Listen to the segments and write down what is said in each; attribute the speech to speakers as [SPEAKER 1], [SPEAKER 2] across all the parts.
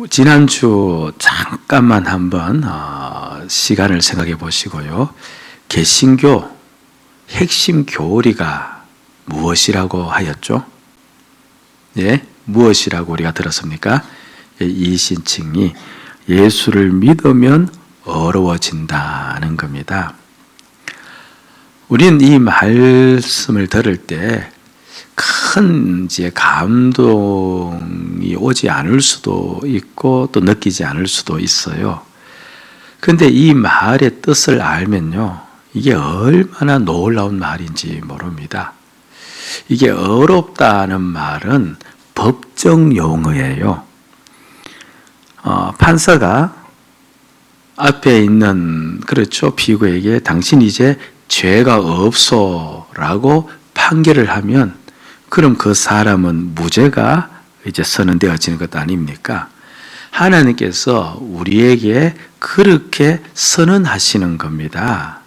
[SPEAKER 1] 지난주 잠깐만 한번 시간을 생각해 보시고요. 개신교 핵심 교리가 무엇이라고 하였죠? 예, 무엇이라고 우리가 들었습니까? 이신칭이 예수를 믿으면 어려워진다는 겁니다. 우리는 이 말씀을 들을 때 큰 감동이 오지 않을 수도 있고 또 느끼지 않을 수도 있어요. 그런데 이 말의 뜻을 알면요, 이게 얼마나 놀라운 말인지 모릅니다. 이게 어렵다는 말은 법정 용어예요. 판사가 앞에 있는 피고에게 당신 이제 죄가 없소라고 판결을 하면 그럼 그 사람은 무죄가 이제 선언되어지는 것 아닙니까? 하나님께서 우리에게 그렇게 선언하시는 겁니다.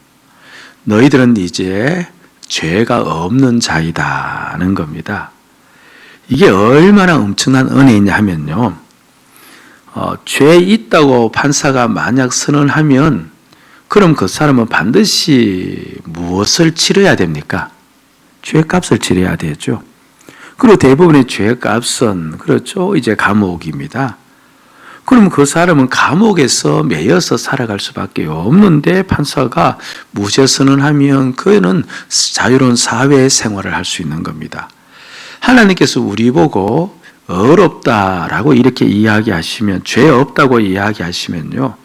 [SPEAKER 1] 너희들은 이제 죄가 없는 자이다는 겁니다. 이게 얼마나 엄청난 은혜냐 하면요, 죄 있다고 판사가 만약 선언하면 그럼 그 사람은 반드시 무엇을 치러야 됩니까? 죄값을 치러야 되죠. 그리고 대부분의 죄값은 이제 감옥입니다. 그럼 그 사람은 감옥에서 매여서 살아갈 수밖에 없는데 판사가 무죄 선언하면 그는 자유로운 사회 생활을 할 수 있는 겁니다. 하나님께서 우리 보고 어렵다라고 이렇게 이야기하시면, 죄 없다고 이야기하시면요,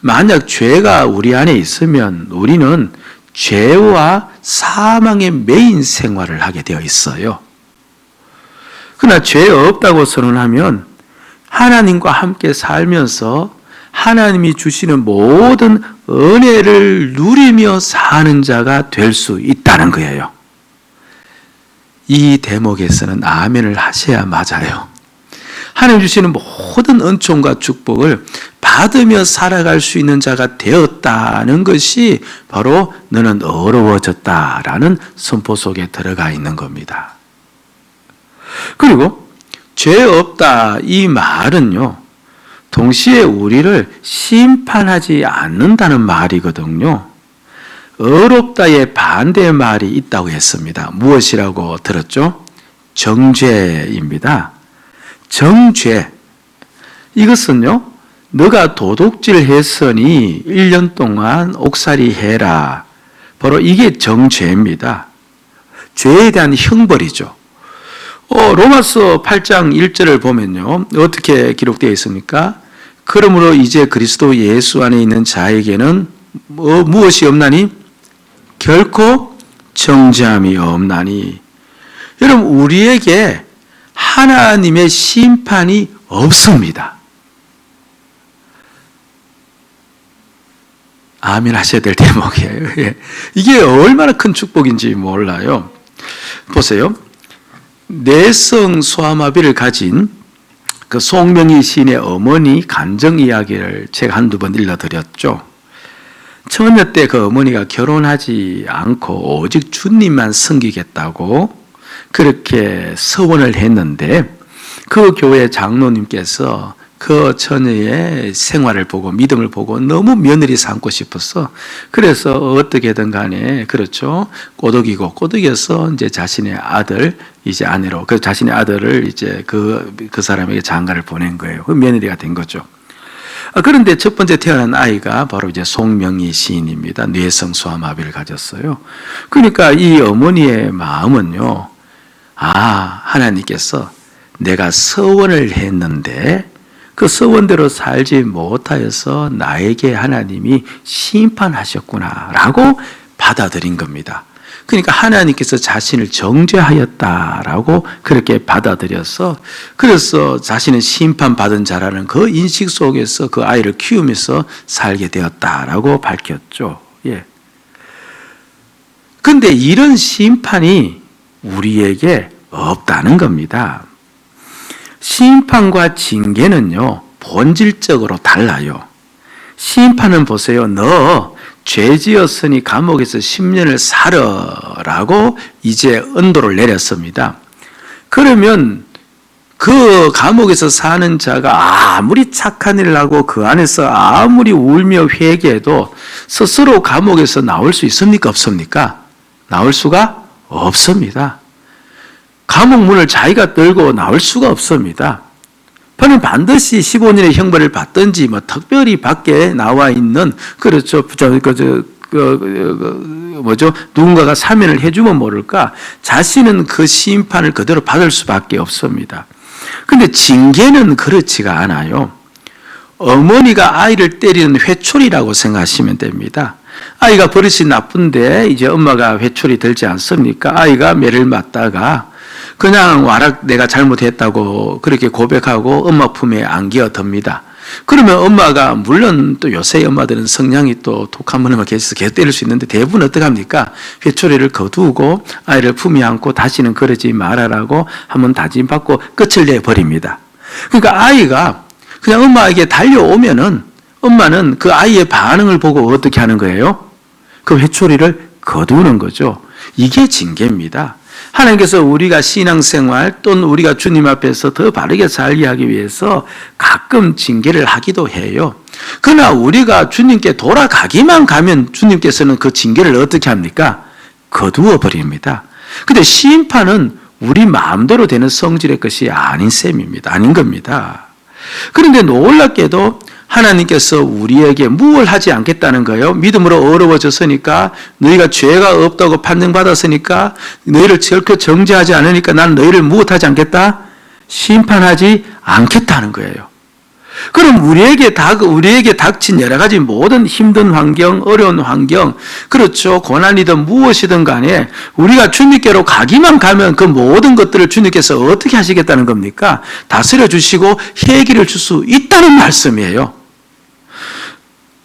[SPEAKER 1] 만약 죄가 우리 안에 있으면 우리는 죄와 사망의 매인 생활을 하게 되어 있어요. 그러나 죄 없다고 선언하면 하나님과 함께 살면서 하나님이 주시는 모든 은혜를 누리며 사는 자가 될 수 있다는 거예요. 이 대목에서는 아멘을 하셔야 맞아요. 하나님 주시는 모든 은총과 축복을 받으며 살아갈 수 있는 자가 되었다는 것이 바로 너는 어려워졌다라는 선포 속에 들어가 있는 겁니다. 그리고 죄 없다 이 말은요, 동시에 우리를 심판하지 않는다는 말이거든요. 어렵다의 반대 말이 있다고 했습니다. 무엇이라고 들었죠? 정죄입니다. 정죄, 이것은요, 너가 도둑질 했으니 1년 동안 옥살이 해라. 바로 이게 정죄입니다. 죄에 대한 형벌이죠. 로마서 8장 1절을 보면요, 어떻게 기록되어 있습니까? 그러므로 이제 그리스도 예수 안에 있는 자에게는 무엇이 없나니? 결코 정죄함이 없나니. 여러분, 우리에게 하나님의 심판이 없습니다. 아멘 하셔야 될 대목이에요. 예. 이게 얼마나 큰 축복인지 몰라요. 보세요. 뇌성 소아마비를 가진 그 송명희 시인의 어머니 간증 이야기를 제가 한두 번 일러드렸죠. 처녀 때 그 어머니가 결혼하지 않고 오직 주님만 섬기겠다고 그렇게 서원을 했는데, 그 교회 장로님께서 그 처녀의 생활을 보고 믿음을 보고 너무 며느리 삼고 싶어서, 그래서 어떻게든 간에 꼬드겨서 이제 자신의 아들 이제 아내로, 그 자신의 아들을 이제 그 사람에게 장가를 보낸 거예요. 그 며느리가 된 거죠. 그런데 첫 번째 태어난 아이가 바로 이제 송명희 시인입니다. 뇌성 소아마비를 가졌어요. 그러니까 이 어머니의 마음은요, 하나님께서 내가 서원을 했는데 그 서원대로 살지 못하여서 나에게 하나님이 심판하셨구나라고 받아들인 겁니다. 그러니까 하나님께서 자신을 정죄하였다라고 그렇게 받아들여서, 그래서 자신은 심판받은 자라는 그 인식 속에서 그 아이를 키우면서 살게 되었다라고 밝혔죠. 예. 근데 이런 심판이 우리에게 없다는 겁니다. 심판과 징계는요, 본질적으로 달라요. 심판은 보세요. 너 죄 지었으니 감옥에서 10년을 살아라고 이제 언도를 내렸습니다. 그러면 그 감옥에서 사는 자가 아무리 착한 일을 하고 그 안에서 아무리 울며 회개해도 스스로 감옥에서 나올 수 있습니까? 없습니까? 나올 수가 없습니다. 감옥 문을 자기가 열고 나올 수가 없습니다. 그는 반드시 15년의 형벌을 받든지 뭐 특별히 밖에 나와 있는 누군가가 사면을 해주면 모를까 자신은 그 심판을 그대로 받을 수밖에 없습니다. 그런데 징계는 그렇지가 않아요. 어머니가 아이를 때리는 회초리라고 생각하시면 됩니다. 아이가 버릇이 나쁜데 이제 엄마가 회초리 들지 않습니까? 아이가 매를 맞다가 그냥 와락 내가 잘못했다고 그렇게 고백하고 엄마 품에 안기어듭니다. 그러면 엄마가 물론 또 요새 엄마들은 성향이 또 독한 분만 계속 때릴 수 있는데 대부분 어떻게 합니까? 회초리를 거두고 아이를 품에 안고 다시는 그러지 말아라고 한번 다짐받고 끝을 내버립니다. 그러니까 아이가 그냥 엄마에게 달려오면은 엄마는 그 아이의 반응을 보고 어떻게 하는 거예요? 그 회초리를 거두는 거죠. 이게 징계입니다. 하나님께서 우리가 신앙생활 또는 우리가 주님 앞에서 더 바르게 살게 하기 위해서 가끔 징계를 하기도 해요. 그러나 우리가 주님께 돌아가기만 가면 주님께서는 그 징계를 어떻게 합니까? 거두어 버립니다. 근데 심판은 우리 마음대로 되는 성질의 것이 아닌 셈입니다. 아닌 겁니다. 그런데 놀랍게도 하나님께서 우리에게 무엇을 하지 않겠다는 거예요. 믿음으로 어려워졌으니까 너희가 죄가 없다고 판정받았으니까 너희를 결코 정죄하지 않으니까 나는 너희를 무엇하지 않겠다? 심판하지 않겠다는 거예요. 그럼 우리에게 닥친 여러 가지 모든 힘든 환경, 어려운 환경, 그렇죠. 고난이든 무엇이든 간에 우리가 주님께로 가기만 가면 그 모든 것들을 주님께서 어떻게 하시겠다는 겁니까? 다스려 주시고 해결을 줄 수 있다는 말씀이에요.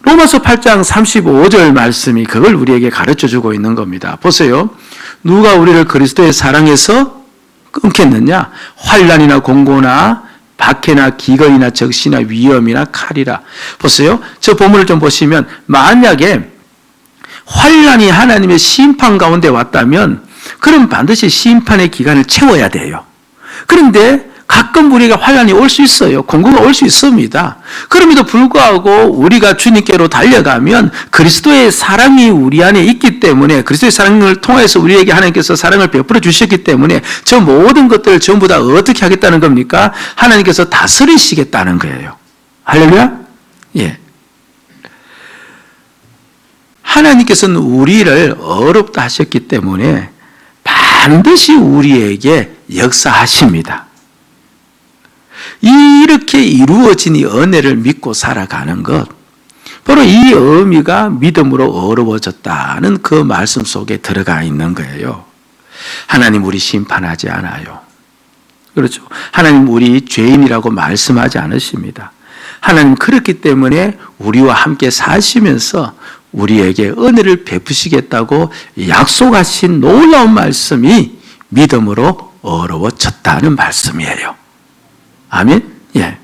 [SPEAKER 1] 로마서 8장 35절 말씀이 그걸 우리에게 가르쳐 주고 있는 겁니다. 보세요. 누가 우리를 그리스도의 사랑에서 끊겠느냐? 환난이나 공고나 박해나 기근이나 적시나 위험이나 칼이라. 보세요. 저 본문을 좀 보시면 만약에 환난이 하나님의 심판 가운데 왔다면 그럼 반드시 심판의 기간을 채워야 돼요. 그런데 가끔 우리가 환난이 올 수 있어요. 공고가 올 수 있습니다. 그럼에도 불구하고 우리가 주님께로 달려가면 그리스도의 사랑이 우리 안에 있기 때문에 그리스도의 사랑을 통해서 우리에게 하나님께서 사랑을 베풀어 주셨기 때문에 저 모든 것들을 전부 다 어떻게 하겠다는 겁니까? 하나님께서 다스리시겠다는 거예요. 할렐루야? 예. 하나님께서는 우리를 어렵다 하셨기 때문에 반드시 우리에게 역사하십니다. 이렇게 이루어진 이 은혜를 믿고 살아가는 것, 바로 이 의미가 믿음으로 어려워졌다는 그 말씀 속에 들어가 있는 거예요. 하나님 우리 심판하지 않아요. 그렇죠. 하나님 우리 죄인이라고 말씀하지 않으십니다. 하나님 그렇기 때문에 우리와 함께 사시면서 우리에게 은혜를 베푸시겠다고 약속하신 놀라운 말씀이 믿음으로 어려워졌다는 말씀이에요. 아멘? 예.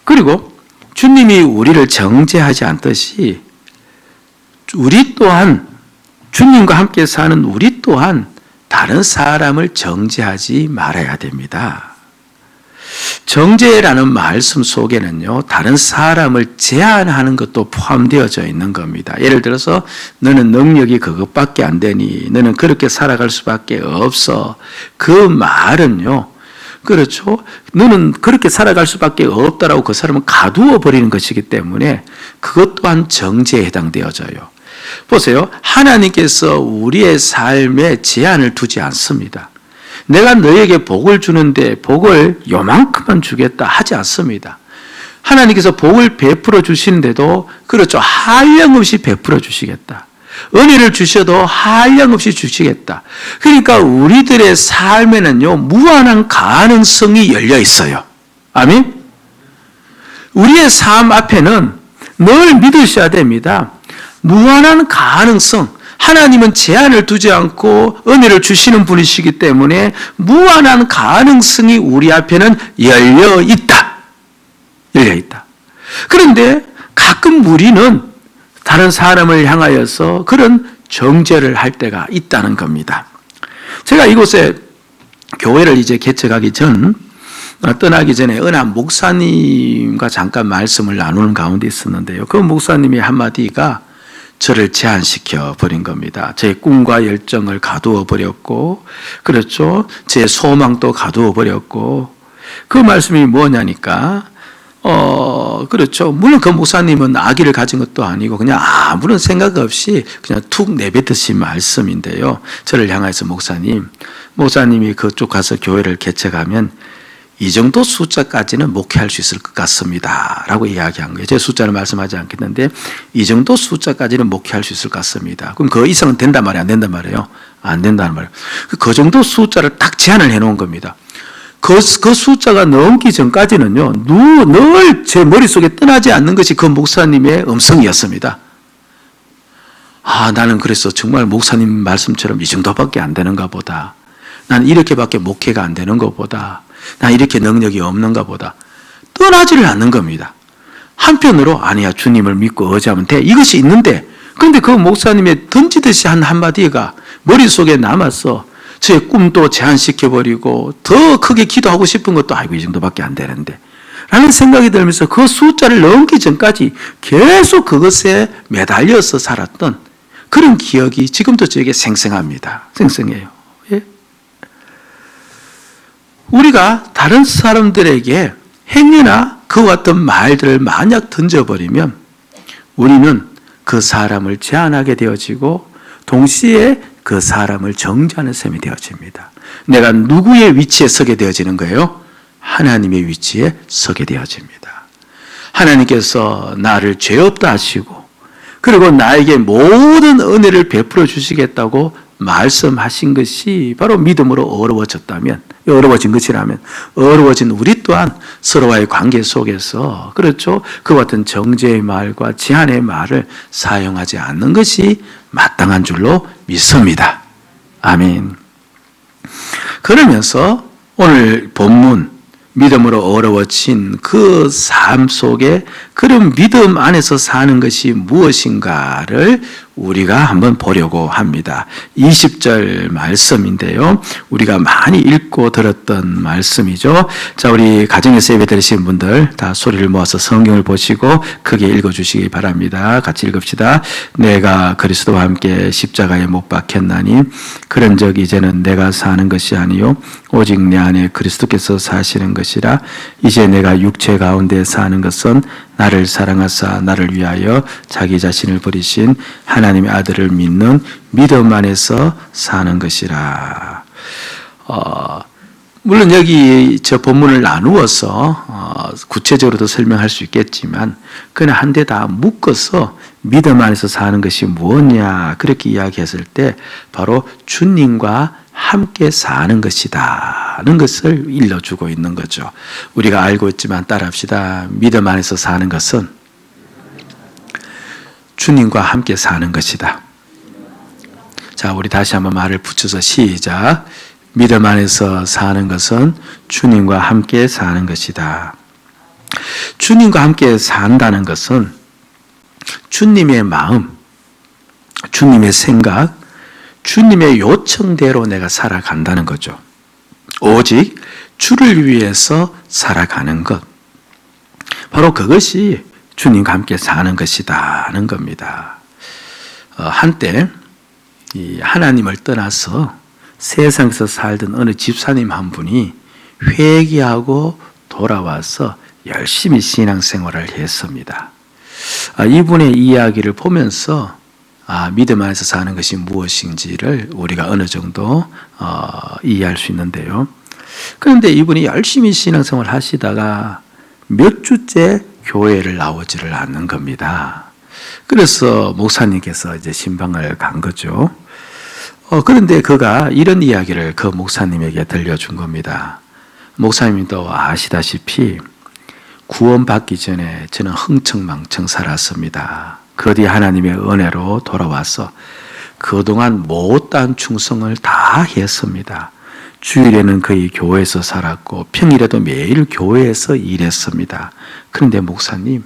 [SPEAKER 1] 그리고 주님이 우리를 정죄하지 않듯이 우리 또한 주님과 함께 사는 우리 또한 다른 사람을 정죄하지 말아야 됩니다. 정죄라는 말씀 속에는요, 다른 사람을 제한하는 것도 포함되어져 있는 겁니다. 예를 들어서 너는 능력이 그것밖에 안 되니 너는 그렇게 살아갈 수밖에 없어. 그 말은요, 그렇죠. 너는 그렇게 살아갈 수밖에 없다라고 그 사람은 가두어 버리는 것이기 때문에 그것 또한 정죄에 해당되어져요. 보세요. 하나님께서 우리의 삶에 제한을 두지 않습니다. 내가 너에게 복을 주는데 복을 요만큼만 주겠다 하지 않습니다. 하나님께서 복을 베풀어 주시는데도 그렇죠. 한량없이 베풀어 주시겠다. 은혜를 주셔도 한량없이 주시겠다. 그러니까 우리들의 삶에는요, 무한한 가능성이 열려 있어요. 아멘? 우리의 삶 앞에는 늘 믿으셔야 됩니다. 무한한 가능성. 하나님은 제한을 두지 않고 은혜를 주시는 분이시기 때문에 무한한 가능성이 우리 앞에는 열려 있다. 열려 있다. 그런데 가끔 우리는 다른 사람을 향하여서 그런 정죄를 할 때가 있다는 겁니다. 제가 이곳에 교회를 이제 개척하기 떠나기 전에 어느 한 목사님과 잠깐 말씀을 나누는 가운데 있었는데요. 그 목사님의 한마디가 저를 제한시켜 버린 겁니다. 제 꿈과 열정을 가두어 버렸고, 그렇죠. 제 소망도 가두어 버렸고, 그 말씀이 뭐냐니까, 그렇죠. 물론 그 목사님은 아기를 가진 것도 아니고 그냥 아무런 생각 없이 그냥 툭 내뱉으신 말씀인데요. 저를 향해서 목사님이 그쪽 가서 교회를 개척하면 이 정도 숫자까지는 목회할 수 있을 것 같습니다. 라고 이야기한 거예요. 제 숫자를 말씀하지 않겠는데 이 정도 숫자까지는 목회할 수 있을 것 같습니다. 그럼 그 이상은 된단 말이에요? 안 된단 말이에요? 안 된다는 말이에요. 그 정도 숫자를 딱 제한을 해놓은 겁니다. 그 숫자가 넘기 전까지는요, 늘 제 머릿속에 떠나지 않는 것이 그 목사님의 음성이었습니다. 나는 그래서 정말 목사님 말씀처럼 이 정도밖에 안 되는가 보다. 난 이렇게밖에 목회가 안 되는 것보다. 난 이렇게 능력이 없는가 보다. 떠나지를 않는 겁니다. 한편으로 아니야, 주님을 믿고 의지하면 돼. 이것이 있는데, 그런데 그 목사님의 던지듯이 한 한마디가 머릿속에 남아서 제 꿈도 제한시켜버리고 더 크게 기도하고 싶은 것도 이 정도밖에 안 되는데 라는 생각이 들면서 그 숫자를 넘기 전까지 계속 그것에 매달려서 살았던 그런 기억이 지금도 저에게 생생합니다. 생생해요. 예? 우리가 다른 사람들에게 행위나 그와 같은 말들을 만약 던져버리면 우리는 그 사람을 제한하게 되어지고 동시에 그 사람을 정죄하는 셈이 되어집니다. 내가 누구의 위치에 서게 되어지는 거예요? 하나님의 위치에 서게 되어집니다. 하나님께서 나를 죄 없다 하시고 그리고 나에게 모든 은혜를 베풀어 주시겠다고 말씀하신 것이 바로 믿음으로 어려워진 것이라면 어려워진 우리 또한 서로와의 관계 속에서 그렇죠. 그와 같은 정죄의 말과 제한의 말을 사용하지 않는 것이 마땅한 줄로 믿습니다. 아멘. 그러면서 오늘 본문 믿음으로 어려워진 그 삶 속에 그런 믿음 안에서 사는 것이 무엇인가를 우리가 한번 보려고 합니다. 20절 말씀인데요. 우리가 많이 읽고 들었던 말씀이죠. 자, 우리 가정에서 예배 드리신 분들 다 소리를 모아서 성경을 보시고 크게 읽어주시기 바랍니다. 같이 읽읍시다. 내가 그리스도와 함께 십자가에 못 박혔나니 그런즉 이제는 내가 사는 것이 아니요 오직 내 안에 그리스도께서 사시는 것이라. 이제 내가 육체 가운데 사는 것은 나를 사랑하사 나를 위하여 자기 자신을 버리신 하나님의 아들을 믿는 믿음 안에서 사는 것이라. 물론 여기 저 본문을 나누어서 구체적으로도 설명할 수 있겠지만 그냥 한 대 다 묶어서 믿음 안에서 사는 것이 무엇이냐 그렇게 이야기했을 때 바로 주님과 함께 사는 것이다는 것을 일러주고 있는 거죠. 우리가 알고 있지만 따라합시다. 믿음 안에서 사는 것은 주님과 함께 사는 것이다. 자, 우리 다시 한번 말을 붙여서 시작. 믿음 안에서 사는 것은 주님과 함께 사는 것이다. 주님과 함께 산다는 것은 주님의 마음, 주님의 생각, 주님의 요청대로 내가 살아간다는 거죠. 오직 주를 위해서 살아가는 것. 바로 그것이 주님과 함께 사는 것이다는 겁니다. 한때 이 하나님을 떠나서 세상에서 살던 어느 집사님 한 분이 회개하고 돌아와서 열심히 신앙생활을 했습니다. 이분의 이야기를 보면서 믿음 안에서 사는 것이 무엇인지를 우리가 어느 정도 이해할 수 있는데요. 그런데 이분이 열심히 신앙생활을 하시다가 몇 주째 교회를 나오지를 않는 겁니다. 그래서 목사님께서 이제 신방을 간 거죠. 그런데 그가 이런 이야기를 그 목사님에게 들려준 겁니다. 목사님도 아시다시피 구원받기 전에 저는 흥청망청 살았습니다. 그 뒤에 하나님의 은혜로 돌아와서 그동안 못다한 충성을 다 했습니다. 주일에는 거의 교회에서 살았고 평일에도 매일 교회에서 일했습니다. 그런데 목사님,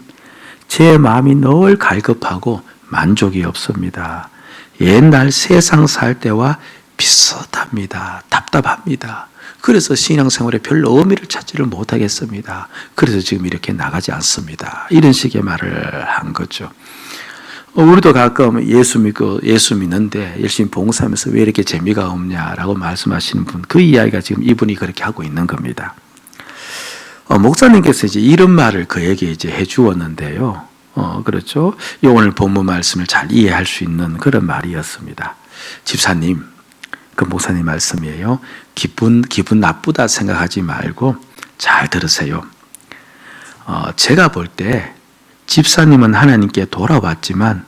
[SPEAKER 1] 제 마음이 늘 갈급하고 만족이 없습니다. 옛날 세상 살 때와 비슷합니다. 답답합니다. 그래서 신앙생활에 별로 의미를 찾지를 못하겠습니다. 그래서 지금 이렇게 나가지 않습니다. 이런 식의 말을 한 거죠. 우리도 가끔 예수 믿는데 열심히 봉사하면서 왜 이렇게 재미가 없냐라고 말씀하시는 분, 그 이야기가 지금 이분이 그렇게 하고 있는 겁니다. 목사님께서 이제 이런 말을 그에게 이제 해 주었는데요. 그렇죠. 오늘 본문 말씀을 잘 이해할 수 있는 그런 말이었습니다. 집사님, 그 목사님 말씀이에요. 기분 나쁘다 생각하지 말고 잘 들으세요. 제가 볼 때 집사님은 하나님께 돌아왔지만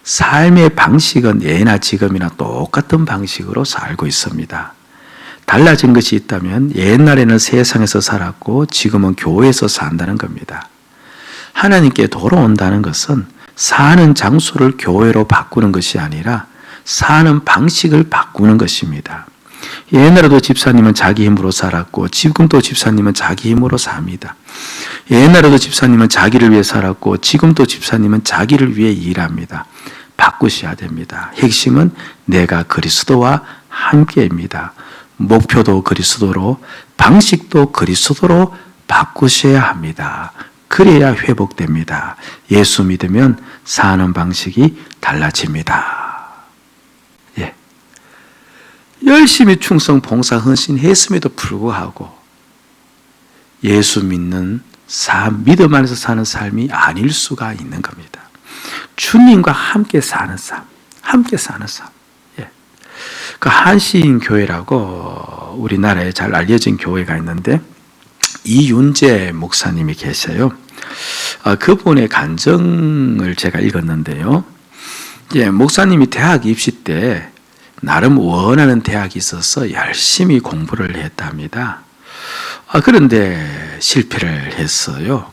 [SPEAKER 1] 삶의 방식은 예나 지금이나 똑같은 방식으로 살고 있습니다. 달라진 것이 있다면 옛날에는 세상에서 살았고 지금은 교회에서 산다는 겁니다. 하나님께 돌아온다는 것은 사는 장소를 교회로 바꾸는 것이 아니라 사는 방식을 바꾸는 것입니다. 옛날에도 집사님은 자기 힘으로 살았고 지금도 집사님은 자기 힘으로 삽니다. 옛날에도 집사님은 자기를 위해 살았고 지금도 집사님은 자기를 위해 일합니다. 바꾸셔야 됩니다. 핵심은 내가 그리스도와 함께입니다. 목표도 그리스도로, 방식도 그리스도로 바꾸셔야 합니다. 그래야 회복됩니다. 예수 믿으면 사는 방식이 달라집니다. 예. 열심히 충성, 봉사, 헌신했음에도 불구하고 예수 믿는 믿음 안에서 사는 삶이 아닐 수가 있는 겁니다. 주님과 함께 사는 삶, 함께 사는 삶. 예. 그 한시인 교회라고 우리나라에 잘 알려진 교회가 있는데 이윤재 목사님이 계세요. 그분의 간증을 제가 읽었는데요. 예, 목사님이 대학 입시 때 나름 원하는 대학이 있어서 열심히 공부를 했답니다. 그런데 실패를 했어요.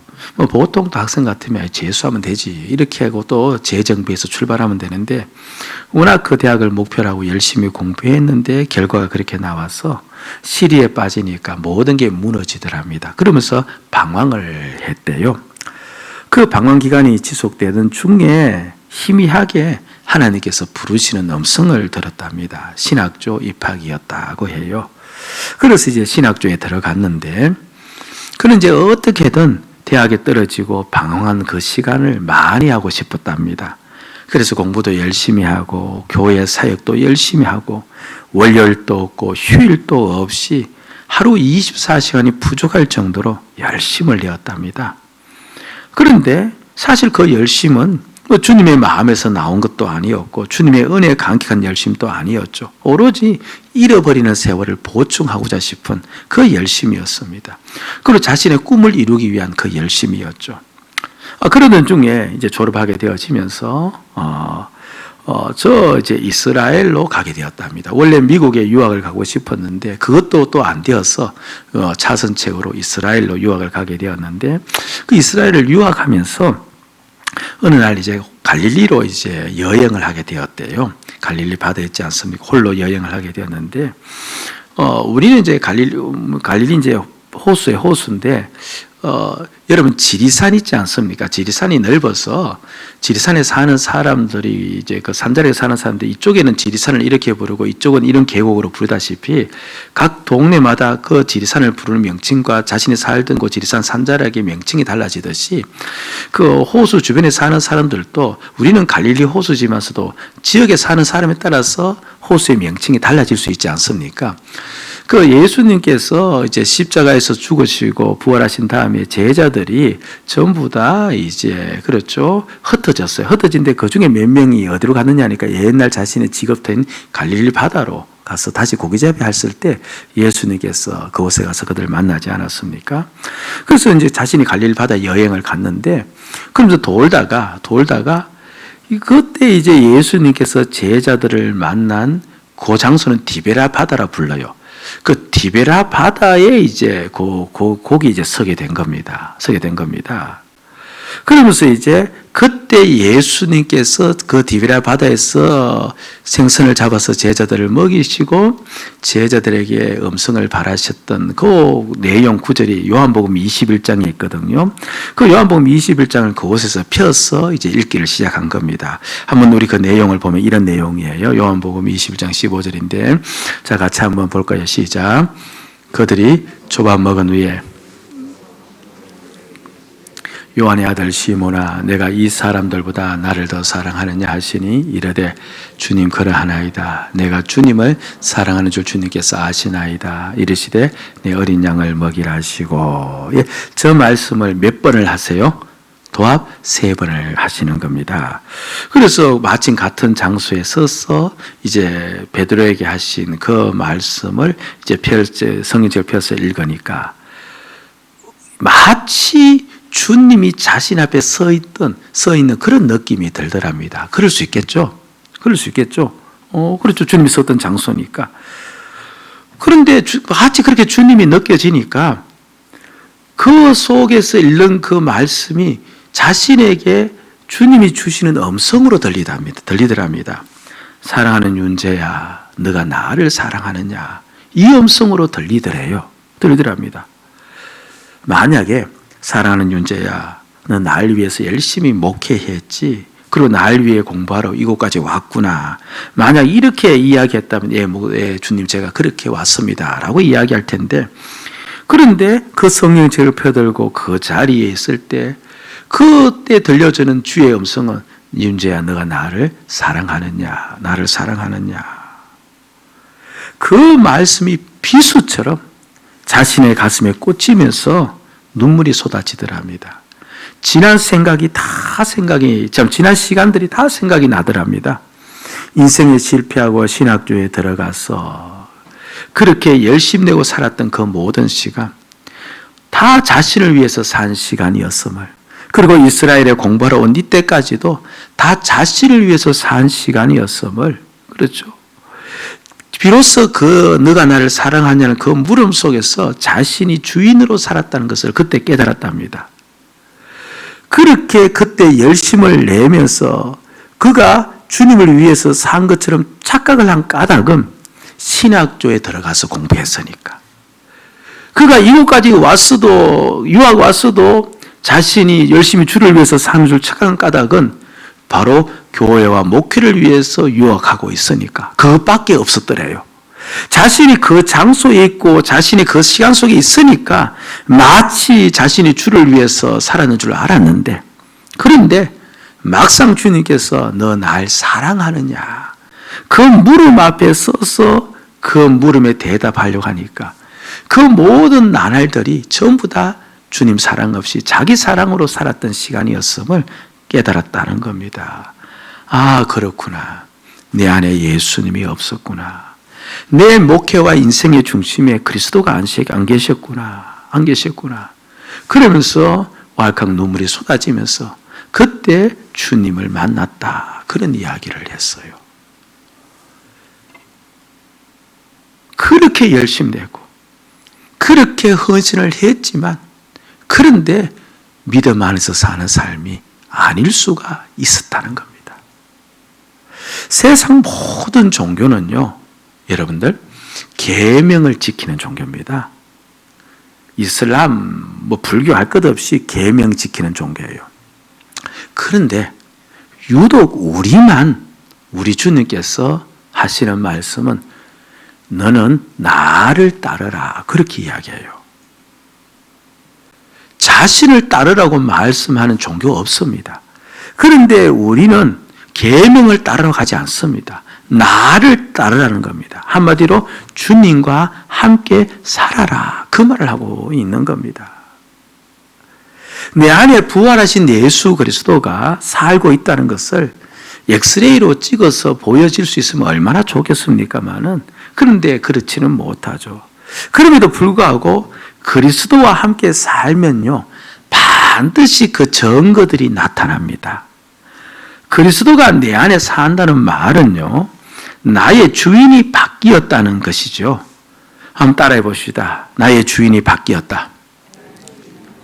[SPEAKER 1] 보통 학생 같으면 재수하면 되지 이렇게 하고 또 재정비해서 출발하면 되는데 워낙 그 대학을 목표로 하고 열심히 공부했는데 결과가 그렇게 나와서 시리에 빠지니까 모든 게 무너지더랍니다. 그러면서 방황을 했대요. 그 방황 기간이 지속되던 중에 희미하게 하나님께서 부르시는 음성을 들었답니다. 신학조 입학이었다고 해요. 그래서 이제 신학조에 들어갔는데 그는 이제 어떻게든 대학에 떨어지고 방황한 그 시간을 많이 하고 싶었답니다. 그래서 공부도 열심히 하고 교회 사역도 열심히 하고 월요일도 없고 휴일도 없이 하루 24시간이 부족할 정도로 열심을 내었답니다. 그런데 사실 그 열심은 주님의 마음에서 나온 것도 아니었고 주님의 은혜에 간직한 열심도 아니었죠. 오로지 잃어버리는 세월을 보충하고자 싶은 그 열심이었습니다. 그리고 자신의 꿈을 이루기 위한 그 열심이었죠. 그러던 중에 이제 졸업하게 되어지면서 이제 이스라엘로 가게 되었답니다. 원래 미국에 유학을 가고 싶었는데 그것도 또 안 되어서 차선책으로 이스라엘로 유학을 가게 되었는데 그 이스라엘을 유학하면서 어느 날 이제 갈릴리로 이제 여행을 하게 되었대요. 갈릴리 바다 있지 않습니까? 홀로 여행을 하게 되었는데, 우리는 이제 갈릴리 이제 호수인데, 여러분 지리산 있지 않습니까? 지리산이 넓어서 지리산에 사는 사람들이 이제 그 산자리에 사는 사람들이 이쪽에는 지리산을 이렇게 부르고 이쪽은 이런 계곡으로 부르다시피 각 동네마다 그 지리산을 부르는 명칭과 자신이 살던 그 지리산 산자락의 명칭이 달라지듯이 그 호수 주변에 사는 사람들도 우리는 갈릴리 호수지만서도 지역에 사는 사람에 따라서 호수의 명칭이 달라질 수 있지 않습니까? 그 예수님께서 이제 십자가에서 죽으시고 부활하신 다음에 제자들이 전부 다 이제 그렇죠 흩어졌어요. 흩어진데 그 중에 몇 명이 어디로 갔느냐니까 옛날 자신의 직업된 갈릴리 바다로 가서 다시 고기잡이 했을 때 예수님께서 그곳에 가서 그들을 만나지 않았습니까? 그래서 이제 자신이 갈릴리 바다 여행을 갔는데 그러면서 돌다가 그때 이제 예수님께서 제자들을 만난 그 장소는 디베라 바다라 불러요. 그 디베라 바다에 이제 거기 이제 서게 된 겁니다. 그러면서 이제 그때 그때 예수님께서 그 디베랴 바다에서 생선을 잡아서 제자들을 먹이시고 제자들에게 음성을 발하셨던 그 내용 구절이 요한복음 21장에 있거든요. 그 요한복음 21장을 그곳에서 펴서 이제 읽기를 시작한 겁니다. 한번 우리 그 내용을 보면 이런 내용이에요. 요한복음 21장 15절인데 자, 같이 한번 볼까요? 시작. 그들이 조밥 먹은 후에 요한의 아들 시몬아, 내가 이 사람들보다 나를 더 사랑하느냐 하시니 이르되 주님 그러하나이다. 내가 주님을 사랑하는 줄 주님께서 아시나이다. 이르시되 내 어린 양을 먹이라 하시고, 예, 저 말씀을 몇 번을 하세요? 도합 3번을 하시는 겁니다. 그래서 마침 같은 장소에 서서 이제 베드로에게 하신 그 말씀을 이제 성경책을 펴서 읽으니까 마치 주님이 자신 앞에 서 있는 그런 느낌이 들더랍니다. 그럴 수 있겠죠? 그럴 수 있겠죠? 그렇죠. 주님이 섰던 장소니까. 그런데 마치 그렇게 주님이 느껴지니까 그 속에서 읽는 그 말씀이 자신에게 주님이 주시는 음성으로 들리더랍니다. 사랑하는 윤재야, 너가 나를 사랑하느냐? 이 음성으로 들리더랍니다. 만약에 사랑하는 윤재야, 너 날 위해서 열심히 목회했지. 그리고 날 위해 공부하러 이곳까지 왔구나. 만약 이렇게 이야기했다면 예, 주님 제가 그렇게 왔습니다 라고 이야기할 텐데, 그런데 그 성령책을 펴들고 그 자리에 있을 때 그때 들려주는 주의 음성은 윤재야, 너가 나를 사랑하느냐? 나를 사랑하느냐? 그 말씀이 비수처럼 자신의 가슴에 꽂히면서 눈물이 쏟아지더랍니다. 지난 시간들이 다 생각이 나더랍니다. 인생에 실패하고 신학교에 들어가서 그렇게 열심히 내고 살았던 그 모든 시간, 다 자신을 위해서 산 시간이었음을, 그리고 이스라엘에 공부하러 온 이때까지도 다 자신을 위해서 산 시간이었음을, 그렇죠. 비로소 너가 나를 사랑하냐는 그 물음 속에서 자신이 주인으로 살았다는 것을 그때 깨달았답니다. 그렇게 그때 열심을 내면서 그가 주님을 위해서 산 것처럼 착각을 한 까닭은 신학교에 들어가서 공부했으니까. 그가 이곳까지 유학 왔어도 자신이 열심히 주를 위해서 사는 줄 착각한 까닭은 바로 교회와 목회를 위해서 유학하고 있으니까 그것밖에 없었더래요. 자신이 그 장소에 있고 자신이 그 시간 속에 있으니까 마치 자신이 주를 위해서 살았는 줄 알았는데, 그런데 막상 주님께서 너 날 사랑하느냐? 그 물음 앞에 서서 그 물음에 대답하려고 하니까 그 모든 나날들이 전부 다 주님 사랑 없이 자기 사랑으로 살았던 시간이었음을 깨달았다는 겁니다. 아, 그렇구나. 내 안에 예수님이 없었구나. 내 목회와 인생의 중심에 그리스도가 안 계셨구나. 그러면서 왈칵 눈물이 쏟아지면서 그때 주님을 만났다. 그런 이야기를 했어요. 그렇게 열심히 내고 그렇게 헌신을 했지만, 그런데 믿음 안에서 사는 삶이 아닐 수가 있었다는 겁니다. 세상 모든 종교는요, 여러분들, 계명을 지키는 종교입니다. 이슬람, 불교 할 것 없이 계명 지키는 종교예요. 그런데 유독 우리 주님께서 하시는 말씀은 너는 나를 따르라, 그렇게 이야기해요. 자신을 따르라고 말씀하는 종교가 없습니다. 그런데 우리는 계명을 따르러 가지 않습니다. 나를 따르라는 겁니다. 한마디로 주님과 함께 살아라, 그 말을 하고 있는 겁니다. 내 안에 부활하신 예수 그리스도가 살고 있다는 것을 엑스레이로 찍어서 보여질 수 있으면 얼마나 좋겠습니까마는, 그런데 그렇지는 못하죠. 그럼에도 불구하고 그리스도와 함께 살면요, 반드시 그 증거들이 나타납니다. 그리스도가 내 안에 산다는 말은요, 나의 주인이 바뀌었다는 것이죠. 한번 따라해 봅시다. 나의 주인이 바뀌었다.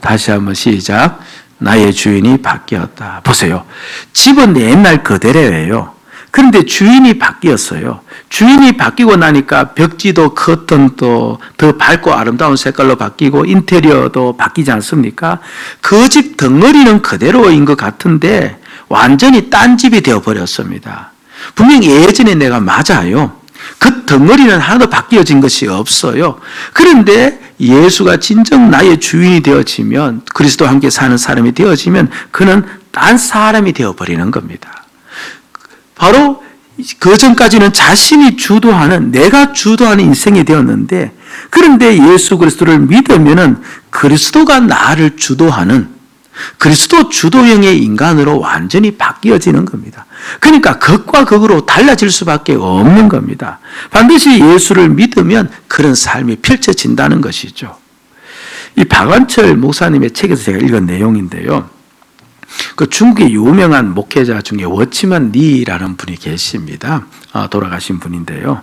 [SPEAKER 1] 다시 한번 시작. 나의 주인이 바뀌었다. 보세요. 집은 옛날 그대로예요. 그런데 주인이 바뀌었어요. 주인이 바뀌고 나니까 벽지도 커튼도 더 밝고 아름다운 색깔로 바뀌고 인테리어도 바뀌지 않습니까? 그 집 덩어리는 그대로인 것 같은데 완전히 딴 집이 되어버렸습니다. 분명히 예전에 내가 맞아요. 그 덩어리는 하나도 바뀌어진 것이 없어요. 그런데 예수가 진정 나의 주인이 되어지면, 그리스도와 함께 사는 사람이 되어지면 그는 딴 사람이 되어버리는 겁니다. 바로 그 전까지는 자신이 주도하는, 내가 주도하는 인생이 되었는데, 그런데 예수 그리스도를 믿으면은 그리스도가 나를 주도하는 그리스도 주도형의 인간으로 완전히 바뀌어지는 겁니다. 그러니까 극과 극으로 달라질 수밖에 없는 겁니다. 반드시 예수를 믿으면 그런 삶이 펼쳐진다는 것이죠. 이 박완철 목사님의 책에서 제가 읽은 내용인데요. 그 중국의 유명한 목회자 중에 워치만 리라는 분이 계십니다. 돌아가신 분인데요.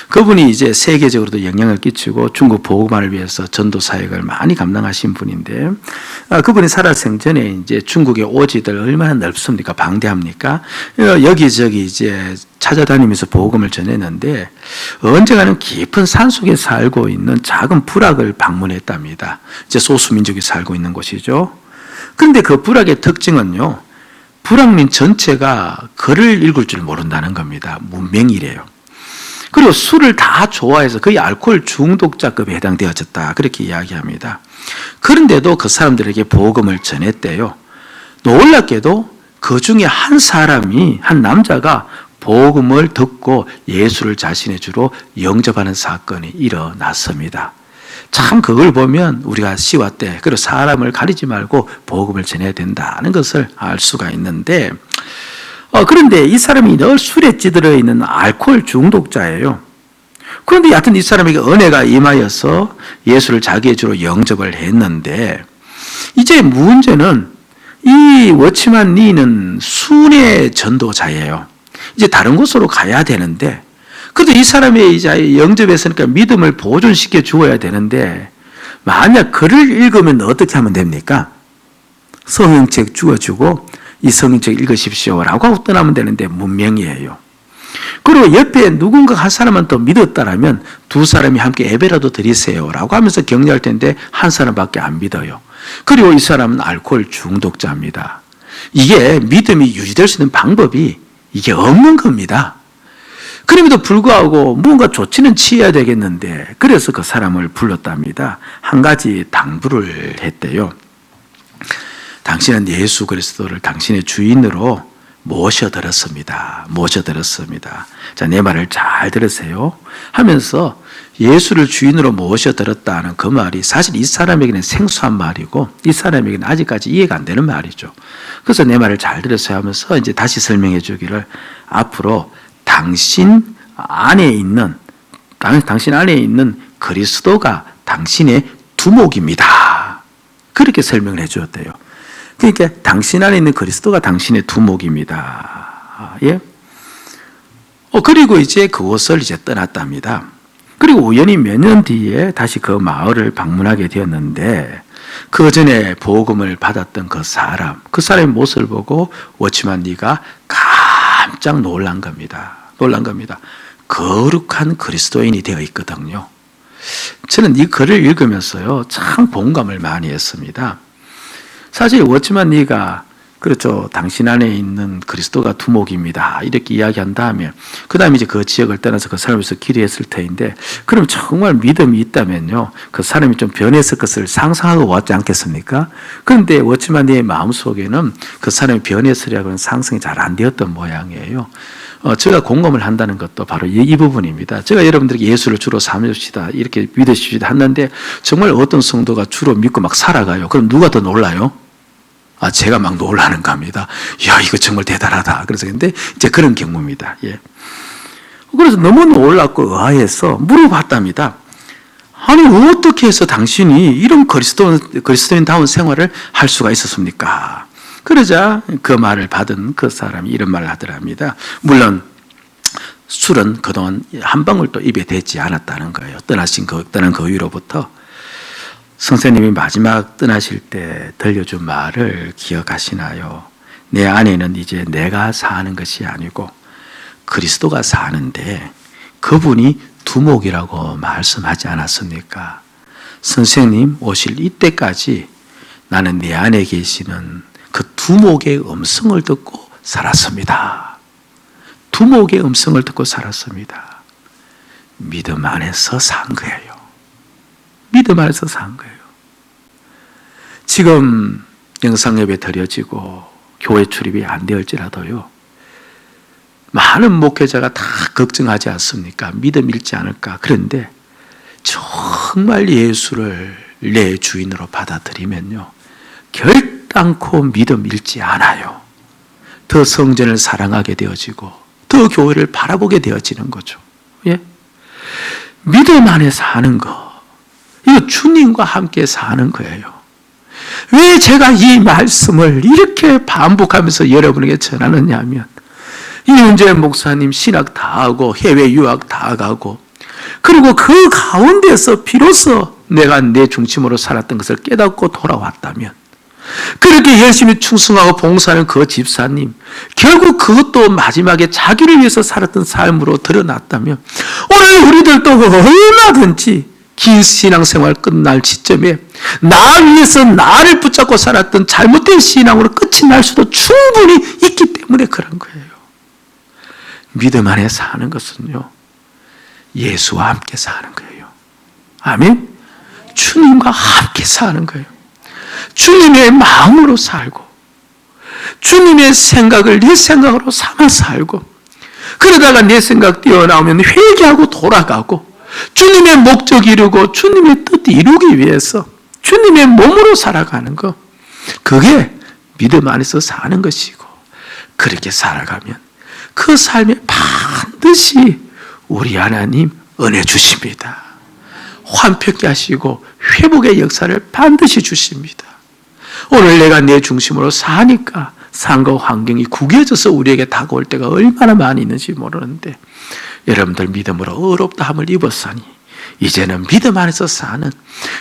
[SPEAKER 1] 그분이 이제 세계적으로도 영향을 끼치고 중국 보고만을 위해서 전도 사역을 많이 감당하신 분인데, 그분이 살아생전에 이제 중국의 오지들 얼마나 넓습니까? 방대합니까? 여기저기 이제 찾아다니면서 복음을 전했는데, 언젠가는 깊은 산속에 살고 있는 작은 부락을 방문했답니다. 이제 소수민족이 살고 있는 곳이죠. 그런데 그 부락의 특징은요, 부락민 전체가 글을 읽을 줄 모른다는 겁니다. 문맹이래요. 그리고 술을 다 좋아해서 거의 알코올 중독자급에 해당되어졌다, 그렇게 이야기합니다. 그런데도 그 사람들에게 복음을 전했대요. 놀랍게도 그 중에 한 사람이, 한 남자가 복음을 듣고 예수를 자신의 주로 영접하는 사건이 일어났습니다. 참 그걸 보면 우리가 시와 때, 그리고 사람을 가리지 말고 복음을 전해야 된다는 것을 알 수가 있는데, 그런데 이 사람이 늘 술에 찌들어 있는 알코올 중독자예요. 그런데 여하튼 이 사람에게 은혜가 임하여서 예수를 자기의 주로 영접을 했는데, 이제 문제는 이 워치만 리는 순회 전도자예요. 이제 다른 곳으로 가야 되는데, 그래도 이 사람의 이제 영접했으니까 믿음을 보존시켜 주어야 되는데, 만약 글을 읽으면 어떻게 하면 됩니까? 성경책 주어주고 이 성경책 읽으십시오라고 하고 떠나면 되는데 문명이에요. 그리고 옆에 누군가 한 사람만 더 믿었다라면 두 사람이 함께 예배라도 드리세요라고 하면서 격려할 텐데 한 사람밖에 안 믿어요. 그리고 이 사람은 알코올 중독자입니다. 이게 믿음이 유지될 수 있는 방법이 이게 없는 겁니다. 그럼에도 불구하고 뭔가 조치는 취해야 되겠는데, 그래서 그 사람을 불렀답니다. 한 가지 당부를 했대요. 당신은 예수 그리스도를 당신의 주인으로 모셔들었습니다. 자, 내 말을 잘 들으세요 하면서 예수를 주인으로 모셔들었다는 그 말이 사실 이 사람에게는 생소한 말이고 이 사람에게는 아직까지 이해가 안 되는 말이죠. 그래서 내 말을 잘 들으세요 하면서 이제 다시 설명해 주기를, 앞으로 당신 안에 있는 그리스도가 당신의 두목입니다. 그렇게 설명을 해 주었대요. 그러니까 당신 안에 있는 그리스도가 당신의 두목입니다. 예? 그리고 이제 그곳을 이제 떠났답니다. 그리고 우연히 몇 년 뒤에 다시 그 마을을 방문하게 되었는데, 그 전에 복음을 받았던 그 사람의 모습을 보고 워치만 리가 깜짝 놀란 겁니다. 거룩한 그리스도인이 되어 있거든요. 저는 이 글을 읽으면서요, 참 공감을 많이 했습니다. 사실 워치만 리가 그렇죠, 당신 안에 있는 그리스도가 두목입니다 이렇게 이야기한 다음에 그 다음에 이제 그 지역을 떠나서 그 사람에서 기도했을 터인데, 그럼 정말 믿음이 있다면요, 그 사람이 좀 변했을 것을 상상하고 왔지 않겠습니까? 그런데 워치만 리의 마음속에는 그 사람이 변했으리라고는 상상이 잘 안 되었던 모양이에요. 제가 공감을 한다는 것도 바로 이 부분입니다. 제가 여러분들에게 예수를 주로 삼으십시다, 이렇게 믿으십시다 했는데, 정말 어떤 성도가 주로 믿고 막 살아가요. 그럼 누가 더 놀라요? 제가 막 놀라는 겁니다. 야, 이거 정말 대단하다. 그래서 근데 이제 그런 경우입니다. 예. 그래서 너무 놀랍고 의아해서 물어봤답니다. 아니, 어떻게 해서 당신이 이런 그리스도인다운 생활을 할 수가 있었습니까? 그러자 그 말을 받은 그 사람이 이런 말을 하더랍니다. 물론 술은 그동안 한 방울도 입에 대지 않았다는 거예요. 떠난 그 이후로부터. 선생님이 마지막 떠나실 때 들려준 말을 기억하시나요? 내 안에는 이제 내가 사는 것이 아니고 그리스도가 사는데 그분이 두목이라고 말씀하지 않았습니까? 선생님 오실 이때까지 나는 내 안에 계시는 그 두목의 음성을 듣고 살았습니다. 두목의 음성을 듣고 살았습니다. 믿음 안에서 산 거예요. 믿음 안에서 산 거예요. 지금 영상예배 드려지고 교회 출입이 안 되었지라도요, 많은 목회자가 다 걱정하지 않습니까? 믿음 잃지 않을까? 그런데 정말 예수를 내 주인으로 받아들이면요, 결단코 믿음 잃지 않아요. 더 성전을 사랑하게 되어지고 더 교회를 바라보게 되어지는 거죠. 예? 믿음 안에 사는 거, 이거 주님과 함께 사는 거예요. 왜 제가 이 말씀을 이렇게 반복하면서 여러분에게 전하느냐 하면, 이은재 목사님 신학 다 하고 해외 유학 다 가고, 그리고 그 가운데서 비로소 내가 내 중심으로 살았던 것을 깨닫고 돌아왔다면, 그렇게 열심히 충성하고 봉사하는 그 집사님, 결국 그것도 마지막에 자기를 위해서 살았던 삶으로 드러났다면, 오늘 우리들도 얼마든지 긴 신앙생활 끝날 시점에 나 위해서 나를 붙잡고 살았던 잘못된 신앙으로 끝이 날 수도 충분히 있기 때문에 그런 거예요. 믿음 안에 사는 것은요, 예수와 함께 사는 거예요. 아멘? 주님과 함께 사는 거예요. 주님의 마음으로 살고, 주님의 생각을 내 생각으로 삼아 살고, 그러다가 내 생각 뛰어나오면 회개하고 돌아가고, 주님의 목적 이루고 주님의 뜻 이루기 위해서 주님의 몸으로 살아가는 것, 그게 믿음 안에서 사는 것이고, 그렇게 살아가면 그 삶에 반드시 우리 하나님 은혜 주십니다. 환평케 하시고 회복의 역사를 반드시 주십니다. 오늘 내가 내 중심으로 사니까 상과 환경이 구겨져서 우리에게 다가올 때가 얼마나 많이 있는지 모르는데, 여러분들 믿음으로 어렵다함을 입었으니 이제는 믿음 안에서 사는,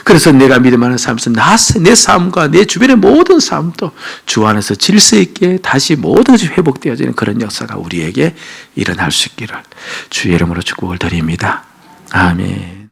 [SPEAKER 1] 그래서 내가 믿음 안에서 살면서 내 삶과 내 주변의 모든 삶도 주 안에서 질서 있게 다시 모든 것이 회복되어지는 그런 역사가 우리에게 일어날 수 있기를 주의 이름으로 축복을 드립니다. 아멘.